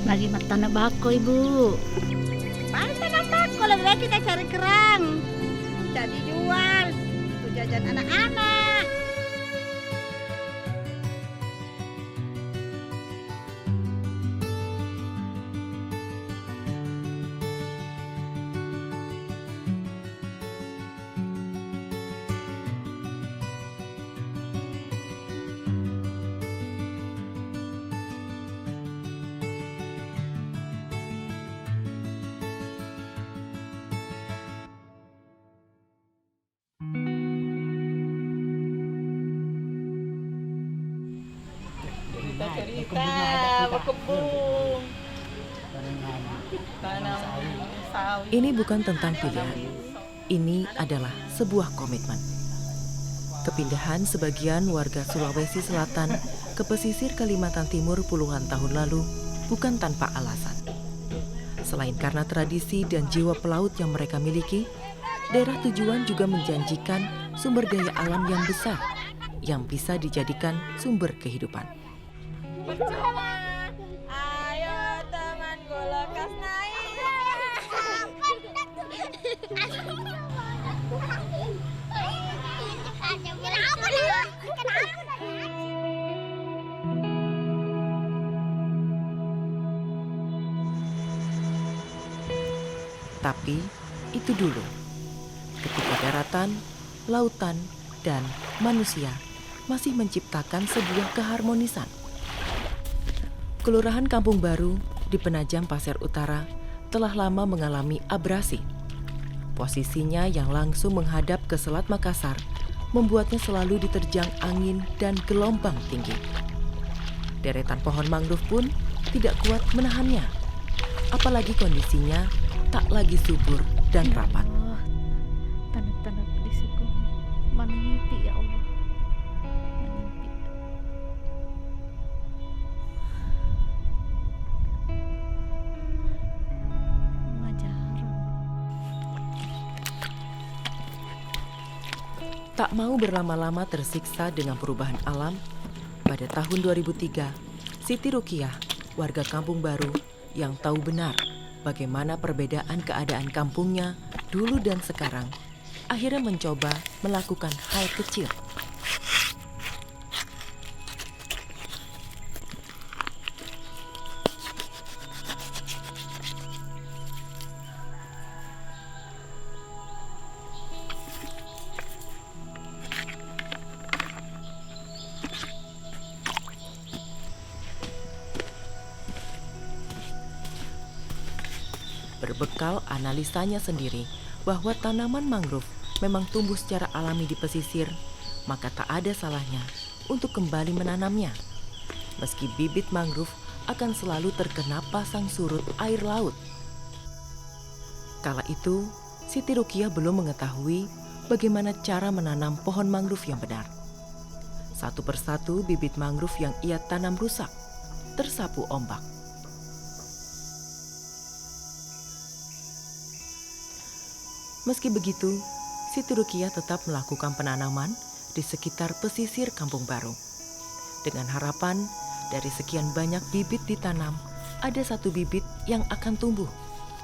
Lagi tanam bako, Ibu. Paling tanam bako, lebih baik kita cari kerang. Jadi jual untuk jajan anak-anak. Cerita berkebun, tanam sawit. Ini bukan tentang pilihan. Ini adalah sebuah komitmen. Kepindahan sebagian warga Sulawesi Selatan ke pesisir Kalimantan Timur puluhan tahun lalu bukan tanpa alasan. Selain karena tradisi dan jiwa pelaut yang mereka miliki, daerah tujuan juga menjanjikan sumber daya alam yang besar yang bisa dijadikan sumber kehidupan. Percuma, ayo temanku lekas naik. Tapi itu dulu, ketika daratan, lautan, dan manusia masih menciptakan sebuah keharmonisan. Kelurahan Kampung Baru di Penajam Pasir Utara telah lama mengalami abrasi. Posisinya yang langsung menghadap ke Selat Makassar membuatnya selalu diterjang angin dan gelombang tinggi. Deretan pohon mangrove pun tidak kuat menahannya, apalagi kondisinya tak lagi subur dan rapat. Tanda-tanda pedisiku. Mana ngipi ya Allah. Tak mau berlama-lama tersiksa dengan perubahan alam, pada tahun 2003, Siti Rukiah, warga Kampung Baru yang tahu benar bagaimana perbedaan keadaan kampungnya dulu dan sekarang, akhirnya mencoba melakukan hal kecil. Berbekal analisanya sendiri bahwa tanaman mangrove memang tumbuh secara alami di pesisir, maka tak ada salahnya untuk kembali menanamnya. Meski bibit mangrove akan selalu terkena pasang surut air laut. Kala itu, Siti Rukiah belum mengetahui bagaimana cara menanam pohon mangrove yang benar. Satu persatu bibit mangrove yang ia tanam rusak, tersapu ombak. Meski begitu, Siti Rukiah tetap melakukan penanaman di sekitar pesisir Kampung Baru. Dengan harapan dari sekian banyak bibit ditanam, ada satu bibit yang akan tumbuh,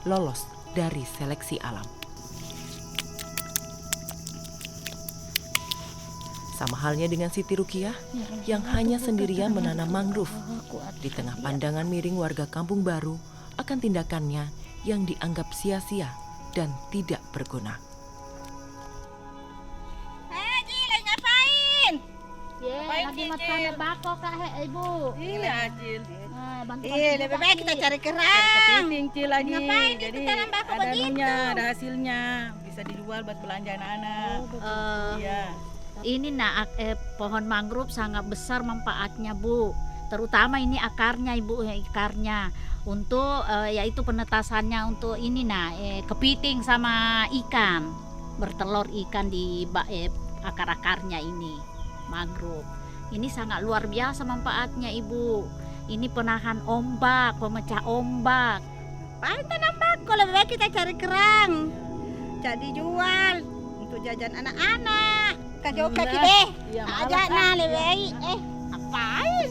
lolos dari seleksi alam. Sama halnya dengan Siti Rukiah yang hanya sendirian menanam mangrove di tengah pandangan miring warga Kampung Baru akan tindakannya yang dianggap sia-sia dan tidak berguna. Lagi ngapain? Lagi tanam bako Kak Ibu. Ini Acil. Bantu Lebih baik kita cari kerang. Kepiting Cil lagi. Ngapain itu Jadi tanam bako ada begitu? anunya, ada hasilnya, bisa dijual buat belanja anak-anak. Iya. Ini pohon mangrove sangat besar manfaatnya, Bu. Terutama ini akarnya, Ibu, akarnya. Untuk yaitu penetasannya untuk ini kepiting sama ikan, bertelur ikan di akar-akarnya ini mangrove. Ini sangat luar biasa manfaatnya, Ibu. Ini penahan ombak, pemecah ombak. Paling tanam bako, lebih baik kita cari kerang. Jadi jual untuk jajan anak-anak. Kaki kaki deh. Iya, Aja nah lebih baik. Apain?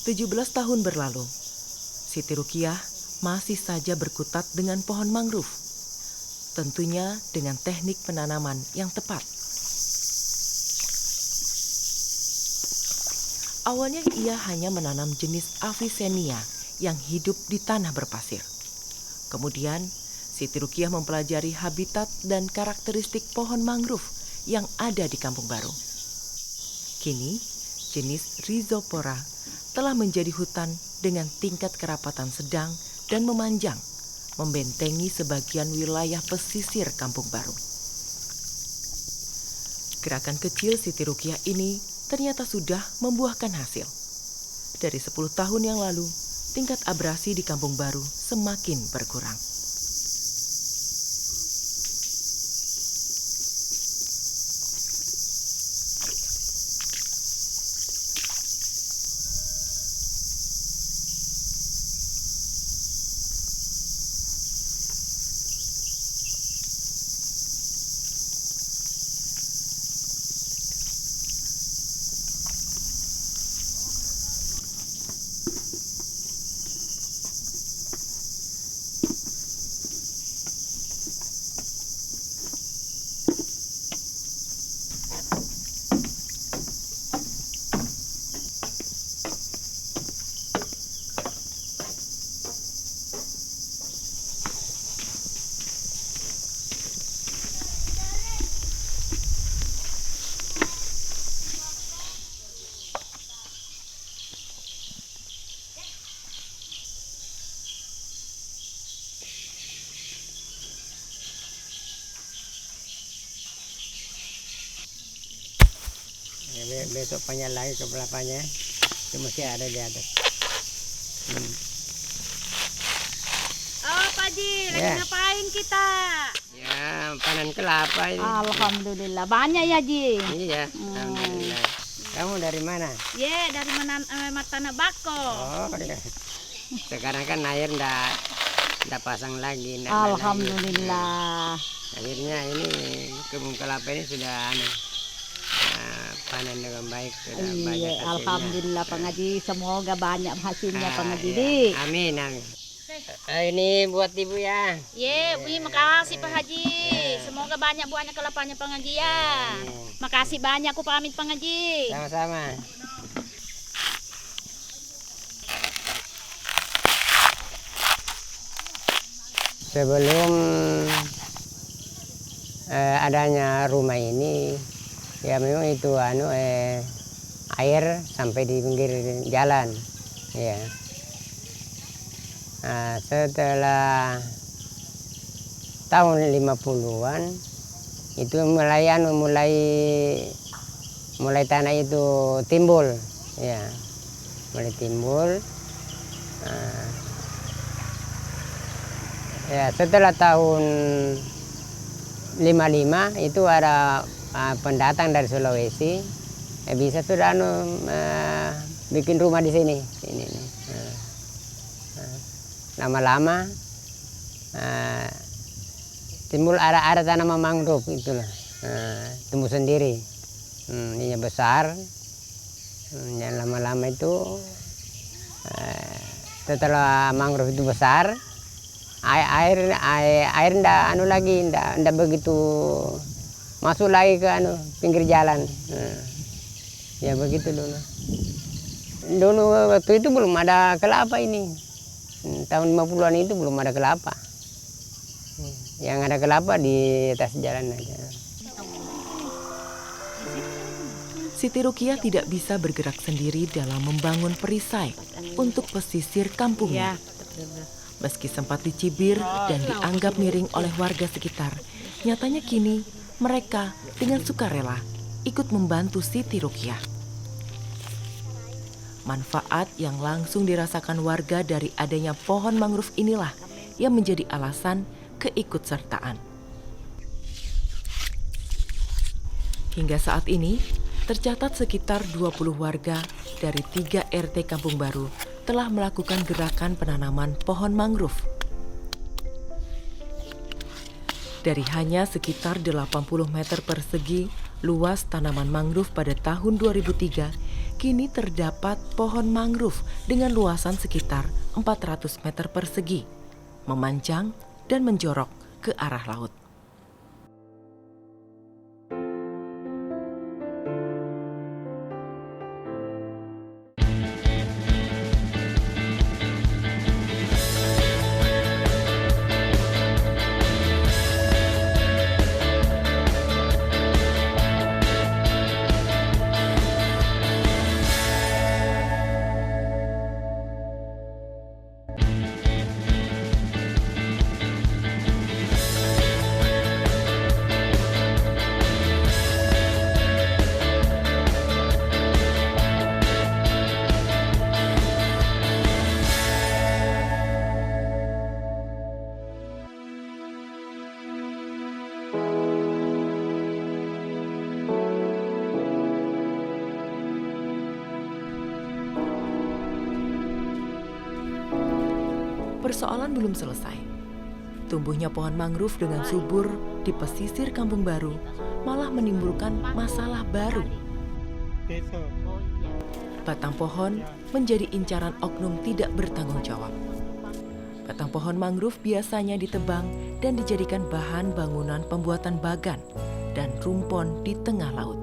17 tahun berlalu, Siti Rukiah masih saja berkutat dengan pohon mangrove. Tentunya dengan teknik penanaman yang tepat. Awalnya ia hanya menanam jenis Avicennia yang hidup di tanah berpasir. Kemudian, Siti Rukiah mempelajari habitat dan karakteristik pohon mangrove yang ada di Kampung Baru. Kini, jenis Rhizopora telah menjadi hutan dengan tingkat kerapatan sedang dan memanjang, membentengi sebagian wilayah pesisir Kampung Baru. Gerakan kecil Siti Rukiah ini ternyata sudah membuahkan hasil. Dari 10 tahun yang lalu, tingkat abrasi di Kampung Baru semakin berkurang. Besok panjang lagi ke belakangnya, itu mesti ada di atas. Oh, Pak Haji, lagi Ya. ngapain kita? Ya, panen kelapa ini. Alhamdulillah, banyak ya, Ji. Iya, alhamdulillah. Kamu dari mana? Dari Matana Bako. Oh, iya. Sekarang kan air ndak pasang lagi. Ndak Alhamdulillah. lagi. Akhirnya ini kebun kelapa ini sudah panen dengan baik. Sudah banyak Iya, hasilnya. alhamdulillah Pak Haji, semoga banyak hasilnya Pak Haji. Iya. Amin, amin. Ini buat ibu ya. Terima makasih Pak Haji. Semoga banyak buahnya kelapanya Pak Haji ya. Makasih banyak, aku pamit Pak Haji. Sama-sama. Sebelum adanya rumah ini, ya memang itu air sampai di pinggir jalan, ya. Nah, setelah tahun 50-an itu mulai tanah itu timbul, ya, mulai timbul. Ya, setelah tahun 55 itu ada pendatang dari Sulawesi, bisa sudah bikin rumah di sini. Ini nih. Lama-lama timbul ada tanaman mangrove itulah, tumbuh sendiri, ini besar. Yang lama-lama itu setelah mangrove itu besar, air ndak begitu masuk lagi ke pinggir jalan. Ya begitu dulu. Dulu waktu itu belum ada kelapa ini. Tahun 50-an itu belum ada kelapa. Yang ada kelapa di atas jalan aja. Siti Rukiah tidak bisa bergerak sendiri dalam membangun perisai untuk pesisir kampungnya. Meski sempat dicibir dan dianggap miring oleh warga sekitar, nyatanya kini mereka dengan sukarela ikut membantu Siti Rukiah. Manfaat yang langsung dirasakan warga dari adanya pohon mangrove inilah yang menjadi alasan keikutsertaan. Hingga saat ini, tercatat sekitar 20 warga dari 3 RT Kampung Baru telah melakukan gerakan penanaman pohon mangrove. Dari hanya sekitar 80 meter persegi luas tanaman mangrove pada tahun 2003, kini terdapat pohon mangrove dengan luasan sekitar 400 meter persegi, memanjang dan menjorok ke arah laut. Persoalan belum selesai. Tumbuhnya pohon mangrove dengan subur di pesisir Kampung Baru malah menimbulkan masalah baru. Batang pohon menjadi incaran oknum tidak bertanggung jawab. Batang pohon mangrove biasanya ditebang dan dijadikan bahan bangunan pembuatan bagan dan rumpon di tengah laut.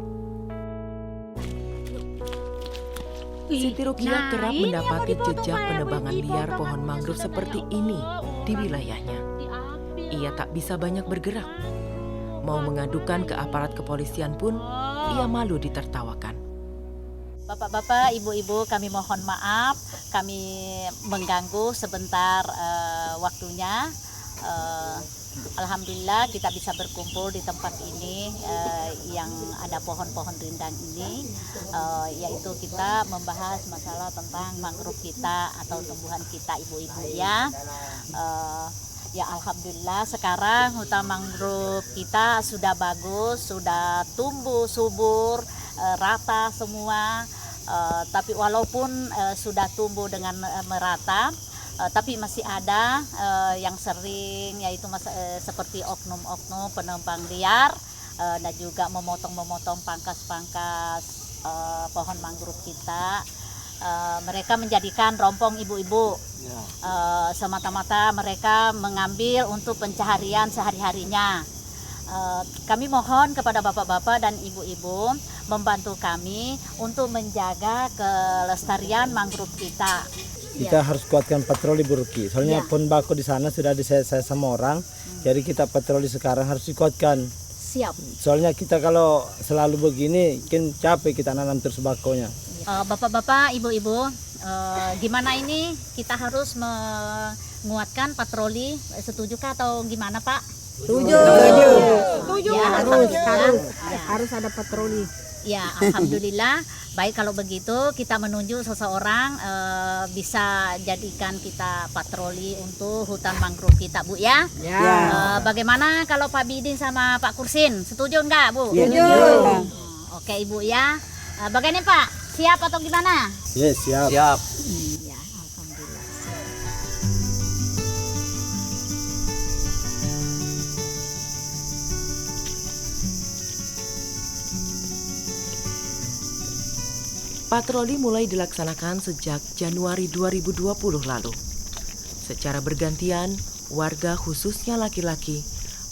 Siti Rukiah kerap mendapati jejak penebangan liar pohon mangrove seperti ini di wilayahnya. Ia tak bisa banyak bergerak. Mau mengadukan ke aparat kepolisian pun, ia malu ditertawakan. Bapak-bapak, ibu-ibu, kami mohon maaf, kami mengganggu sebentar waktunya. Alhamdulillah kita bisa berkumpul di tempat ini yang ada pohon-pohon rindang ini, yaitu kita membahas masalah tentang mangrove kita atau tumbuhan kita, ibu-ibu ya. Ya alhamdulillah sekarang hutan mangrove kita sudah bagus, sudah tumbuh subur, rata semua. Tapi walaupun sudah tumbuh dengan merata, tapi masih ada yang sering, yaitu seperti oknum-oknum penebang liar dan juga memotong-memotong pangkas-pangkas pohon mangrove kita. Mereka menjadikan rompong ibu-ibu, semata-mata mereka mengambil untuk pencaharian sehari-harinya. Kami mohon kepada bapak-bapak dan ibu-ibu membantu kami untuk menjaga kelestarian mangrove kita. Kita harus kuatkan patroli Bu Ruki. Soalnya pohon bako di sana sudah disayat sama orang. Jadi kita patroli sekarang harus dikuatkan. Siap. Soalnya kita kalau selalu begini, kan capek kita nanam terus bakonya. Bapak-bapak, ibu-ibu, gimana ini kita harus menguatkan patroli? Setujukah atau gimana Pak? Setuju. Ya, Harus ada patroli. Ya, alhamdulillah. Baik kalau begitu kita menunjuk seseorang bisa jadikan kita patroli untuk hutan mangrove kita, Bu ya. Bagaimana kalau Pak Bidin sama Pak Kursin? Setuju enggak, Bu? Setuju. Oke, Ibu ya. Bagaimana Pak? Siap atau gimana? Yes, siap. Ya, alhamdulillah. Patroli mulai dilaksanakan sejak Januari 2020 lalu. Secara bergantian, warga khususnya laki-laki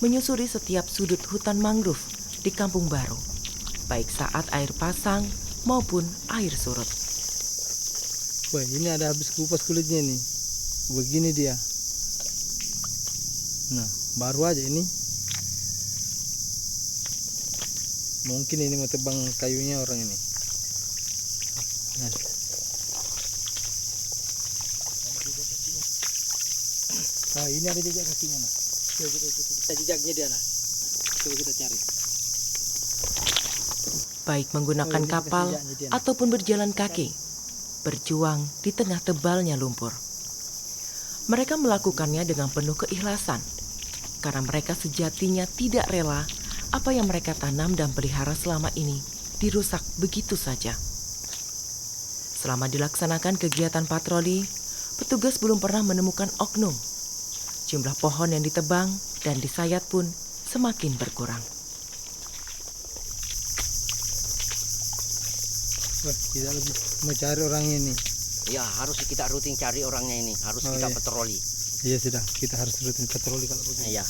menyusuri setiap sudut hutan mangrove di Kampung Baru, baik saat air pasang maupun air surut. Wah, ini ada habis kupas kulitnya nih. Begini dia. Nah, baru aja ini. Mungkin ini mau tebang kayunya orang ini. Nah, ini ada jejak kakinya, nah. Kita jejaknya dia, nah. Coba kita cari. Baik menggunakan kapal ataupun berjalan kaki, berjuang di tengah tebalnya lumpur. Mereka melakukannya dengan penuh keikhlasan, karena mereka sejatinya tidak rela apa yang mereka tanam dan pelihara selama ini dirusak begitu saja. Selama dilaksanakan kegiatan patroli, petugas belum pernah menemukan oknum. Jumlah pohon yang ditebang dan disayat pun semakin berkurang. Wah, kita lebih mencari orang ini. Ya harus kita rutin cari orangnya ini, harus Oh, kita iya. patroli. Iya sudah, kita harus rutin patroli kalau begitu. Iya.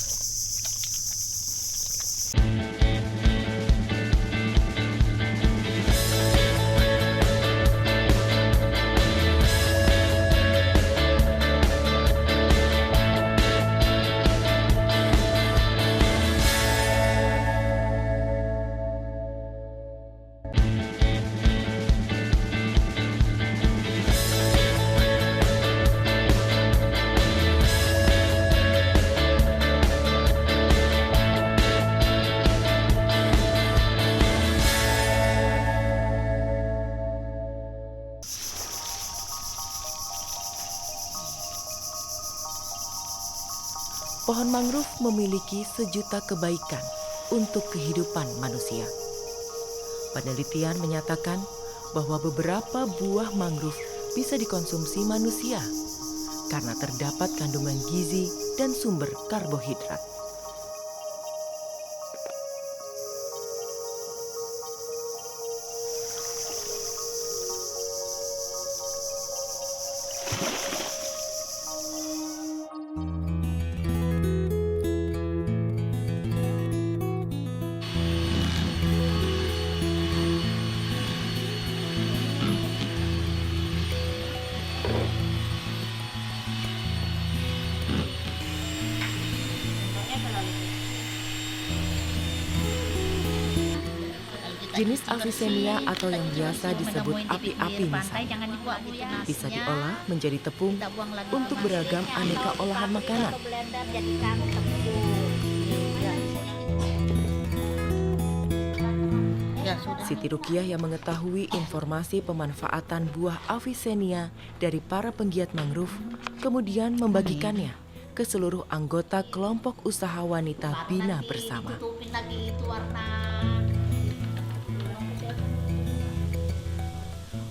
Pohon mangrove memiliki sejuta kebaikan untuk kehidupan manusia. Penelitian menyatakan bahwa beberapa buah mangrove bisa dikonsumsi manusia karena terdapat kandungan gizi dan sumber karbohidrat. Jenis Avicennia atau yang biasa disebut api-api misalnya bisa diolah menjadi tepung untuk beragam aneka olahan makanan. Siti Rukiah yang mengetahui informasi pemanfaatan buah Avicennia dari para penggiat mangrove kemudian membagikannya ke seluruh anggota kelompok usaha wanita Bina Bersama.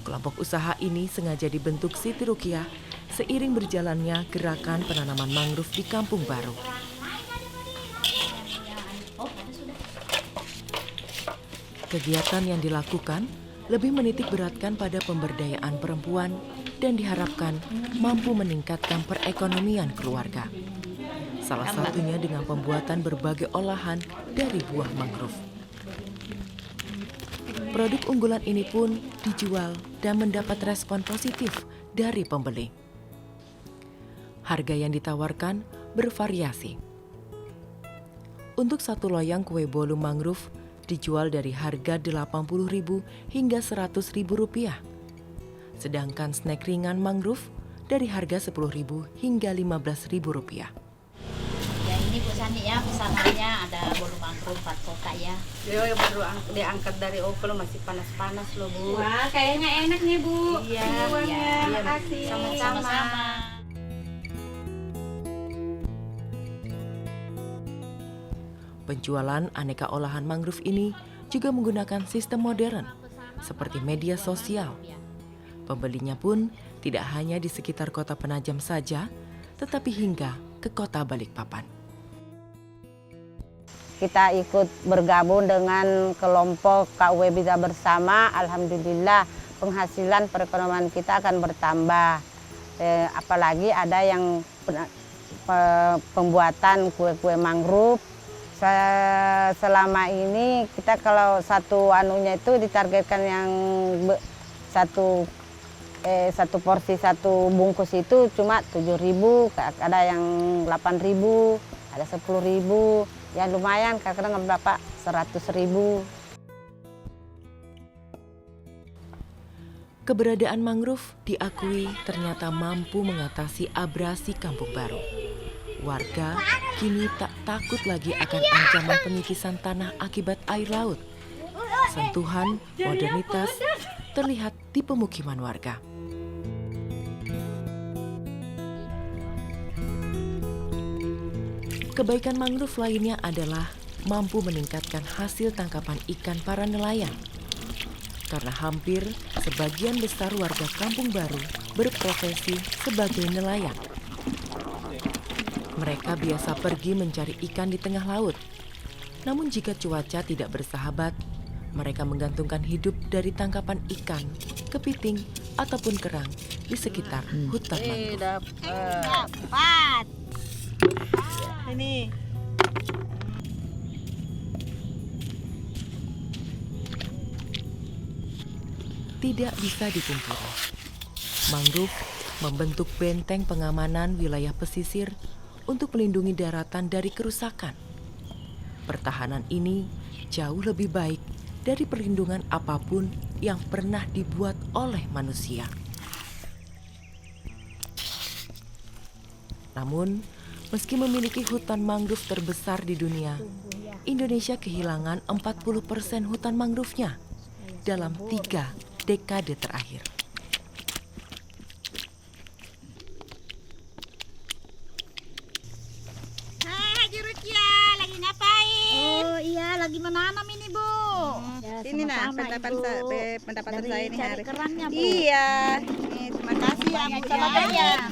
Kelompok usaha ini sengaja dibentuk Siti Rukiah seiring berjalannya gerakan penanaman mangrove di Kampung Baru. Kegiatan yang dilakukan lebih menitik beratkan pada pemberdayaan perempuan dan diharapkan mampu meningkatkan perekonomian keluarga. Salah satunya dengan pembuatan berbagai olahan dari buah mangrove. Produk unggulan ini pun dijual dan mendapat respon positif dari pembeli. Harga yang ditawarkan bervariasi. Untuk satu loyang kue bolu mangrove dijual dari harga Rp80.000 hingga Rp100.000. Sedangkan snack ringan mangrove dari harga Rp10.000 hingga Rp15.000. Ya ini Bu Sani ya, pesanannya ada bolu mangrove 4 kotak ya. Yo, yang baru diangkat dari Opel masih panas-panas loh Bu. Wah, kayaknya enak nih Bu. Iya, Uangnya, iya, makasih. Sama-sama. Penjualan aneka olahan mangrove ini juga menggunakan sistem modern seperti media sosial. Pembelinya pun tidak hanya di sekitar kota Penajam saja, tetapi hingga ke kota Balikpapan. Kita ikut bergabung dengan kelompok KUW Bina Bersama. Alhamdulillah penghasilan perekonomian kita akan bertambah. Apalagi ada yang pembuatan kue-kue mangrove. Selama ini kita kalau satu anunya itu ditargetkan yang satu porsi satu bungkus itu cuma 7.000, ada yang 8.000, ada 10.000, ya lumayan kadang-kadang berapa 100.000. Keberadaan mangrove diakui ternyata mampu mengatasi abrasi Kampung Baru. Warga kini tak takut lagi akan ancaman pengikisan tanah akibat air laut. Sentuhan modernitas terlihat di pemukiman warga. Kebaikan mangrove lainnya adalah mampu meningkatkan hasil tangkapan ikan para nelayan. Karena hampir sebagian besar warga Kampung Baru berprofesi sebagai nelayan. Mereka biasa pergi mencari ikan di tengah laut. Namun jika cuaca tidak bersahabat, Mereka menggantungkan hidup dari tangkapan ikan, kepiting, ataupun kerang di sekitar hutan mangrove. Dapat. Ini. Tidak bisa dipungkiri, mangrove membentuk benteng pengamanan wilayah pesisir untuk melindungi daratan dari kerusakan. Pertahanan ini jauh lebih baik dari perlindungan apapun yang pernah dibuat oleh manusia. Namun, meski memiliki hutan mangrove terbesar di dunia, Indonesia kehilangan 40% hutan mangrove-nya dalam 3 dekade terakhir. Hai Haji Rukia, lagi ngapain? Oh iya, lagi menanam ini Bu. Ya, Ini nah sama-sama, pendapatan Dari saya ini cari hari. kerangnya Bu. Iya. Nih, terima kasih ya Bu. Sama Ya. banyak.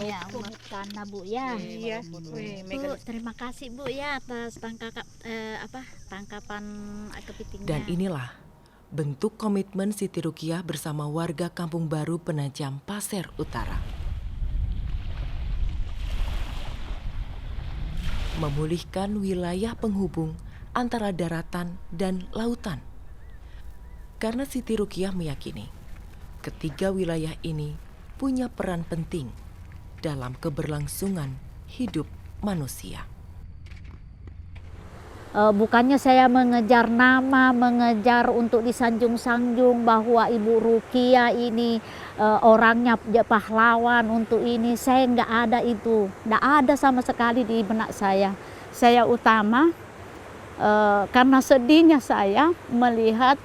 Ya, karena Bu ya. Iya. Wih, Bu, terima kasih Bu ya atas tangkapan kepitingnya. Dan inilah bentuk komitmen Siti Rukiah bersama warga Kampung Baru Penajam, Pasir Utara. Memulihkan wilayah penghubung antara daratan dan lautan. Karena Siti Rukiah meyakini ketiga wilayah ini punya peran penting dalam keberlangsungan hidup manusia. Bukannya saya mengejar nama, mengejar untuk disanjung-sanjung bahwa Ibu Rukiah ini orangnya pahlawan untuk ini. Saya nggak ada itu, nggak ada sama sekali di benak saya. Saya utama karena sedihnya saya melihat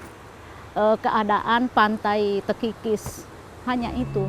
keadaan pantai terkikis, hanya itu.